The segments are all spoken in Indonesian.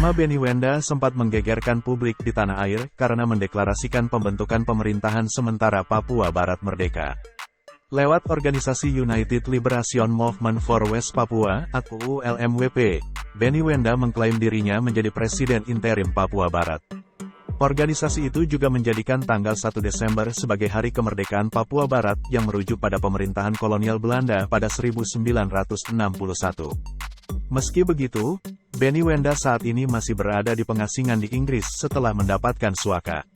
Nama Benny Wenda sempat menggegerkan publik di tanah air karena mendeklarasikan pembentukan pemerintahan sementara Papua Barat Merdeka. Lewat organisasi United Liberation Movement for West Papua atau ULMWP, Benny Wenda mengklaim dirinya menjadi Presiden Interim Papua Barat. Organisasi itu juga menjadikan tanggal 1 Desember sebagai Hari Kemerdekaan Papua Barat yang merujuk pada pemerintahan kolonial Belanda pada 1961. Meski begitu, Benny Wenda saat ini masih berada di pengasingan di Inggris setelah mendapatkan suaka.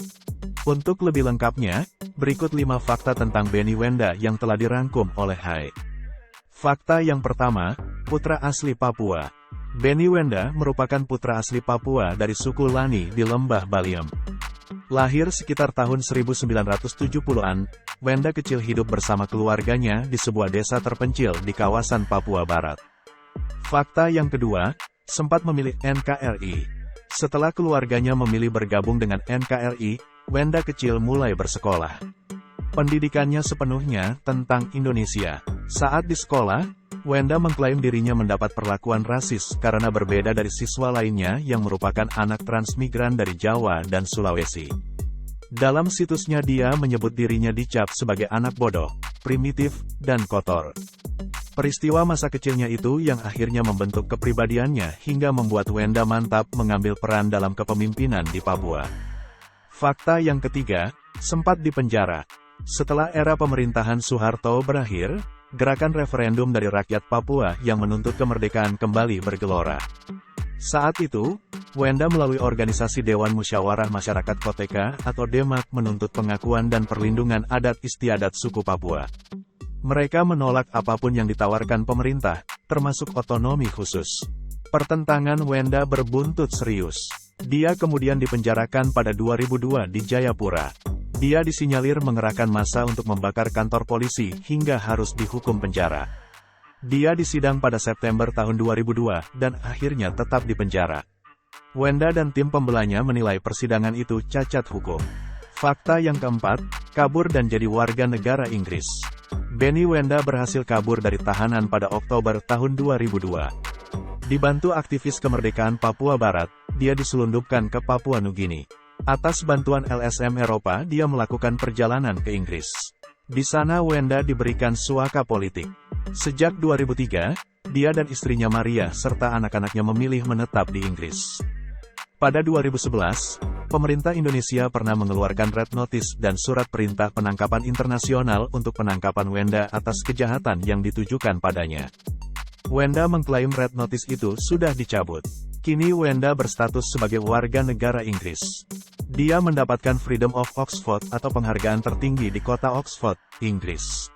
Untuk lebih lengkapnya, berikut 5 fakta tentang Benny Wenda yang telah dirangkum oleh Hai. Fakta yang pertama, putra asli Papua. Benny Wenda merupakan putra asli Papua dari suku Lani di Lembah Baliem. Lahir sekitar tahun 1970-an, Wenda kecil hidup bersama keluarganya di sebuah desa terpencil di kawasan Papua Barat. Fakta yang kedua, sempat memilih NKRI. Setelah keluarganya memilih bergabung dengan NKRI, Wenda kecil mulai bersekolah. Pendidikannya sepenuhnya tentang Indonesia. Saat di sekolah, Wenda mengklaim dirinya mendapat perlakuan rasis karena berbeda dari siswa lainnya yang merupakan anak transmigran dari Jawa dan Sulawesi. Dalam situsnya dia menyebut dirinya dicap sebagai anak bodoh, primitif, dan kotor. Peristiwa masa kecilnya itu yang akhirnya membentuk kepribadiannya hingga membuat Wenda mantap mengambil peran dalam kepemimpinan di Papua. Fakta yang ketiga, sempat dipenjara. Setelah era pemerintahan Soeharto berakhir, gerakan referendum dari rakyat Papua yang menuntut kemerdekaan kembali bergelora. Saat itu, Wenda melalui organisasi Dewan Musyawarah Masyarakat Koteka atau DEMAK menuntut pengakuan dan perlindungan adat istiadat suku Papua. Mereka menolak apapun yang ditawarkan pemerintah, termasuk otonomi khusus. Pertentangan Wenda berbuntut serius. Dia kemudian dipenjarakan pada 2002 di Jayapura. Dia disinyalir mengerahkan massa untuk membakar kantor polisi hingga harus dihukum penjara. Dia disidang pada September tahun 2002 dan akhirnya tetap dipenjara. Wenda dan tim pembelanya menilai persidangan itu cacat hukum. Fakta yang keempat, kabur dan jadi warga negara Inggris. Benny Wenda berhasil kabur dari tahanan pada Oktober tahun 2002. Dibantu aktivis kemerdekaan Papua Barat, dia diselundupkan ke Papua Nugini. Atas bantuan LSM Eropa dia melakukan perjalanan ke Inggris. Di sana Wenda diberikan suaka politik. Sejak 2003, dia dan istrinya Maria serta anak-anaknya memilih menetap di Inggris. Pada 2011, pemerintah Indonesia pernah mengeluarkan Red Notice dan surat perintah penangkapan internasional untuk penangkapan Wenda atas kejahatan yang ditujukan padanya. Wenda mengklaim Red Notice itu sudah dicabut. Kini Wenda berstatus sebagai warga negara Inggris. Dia mendapatkan Freedom of Oxford atau penghargaan tertinggi di kota Oxford, Inggris.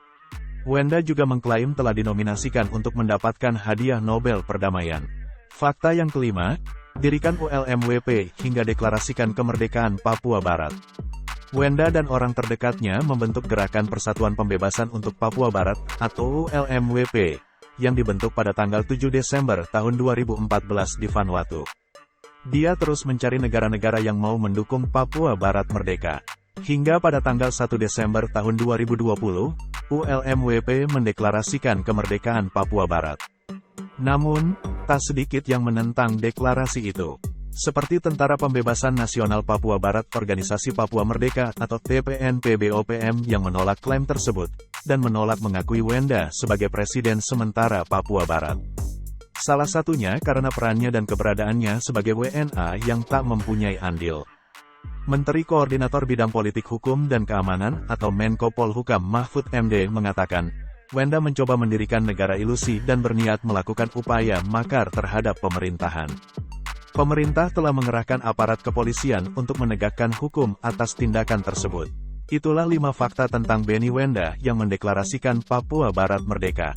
Wenda juga mengklaim telah dinominasikan untuk mendapatkan hadiah Nobel Perdamaian. Fakta yang kelima, dirikan ULMWP hingga deklarasikan kemerdekaan Papua Barat. Wenda dan orang terdekatnya membentuk Gerakan Persatuan Pembebasan untuk Papua Barat atau ULMWP yang dibentuk pada tanggal 7 Desember tahun 2014 di Vanuatu. Dia terus mencari negara-negara yang mau mendukung Papua Barat merdeka. Hingga pada tanggal 1 Desember tahun 2020, ULMWP mendeklarasikan kemerdekaan Papua Barat. Namun, tak sedikit yang menentang deklarasi itu. Seperti Tentara Pembebasan Nasional Papua Barat Organisasi Papua Merdeka atau TPNP-BOPM yang menolak klaim tersebut, dan menolak mengakui Wenda sebagai Presiden sementara Papua Barat. Salah satunya karena perannya dan keberadaannya sebagai WNA yang tak mempunyai andil. Menteri Koordinator Bidang Politik Hukum dan Keamanan atau Menko Polhukam Mahfud MD mengatakan, Wenda mencoba mendirikan negara ilusi dan berniat melakukan upaya makar terhadap pemerintahan. Pemerintah telah mengerahkan aparat kepolisian untuk menegakkan hukum atas tindakan tersebut. Itulah 5 fakta tentang Benny Wenda yang mendeklarasikan Papua Barat merdeka.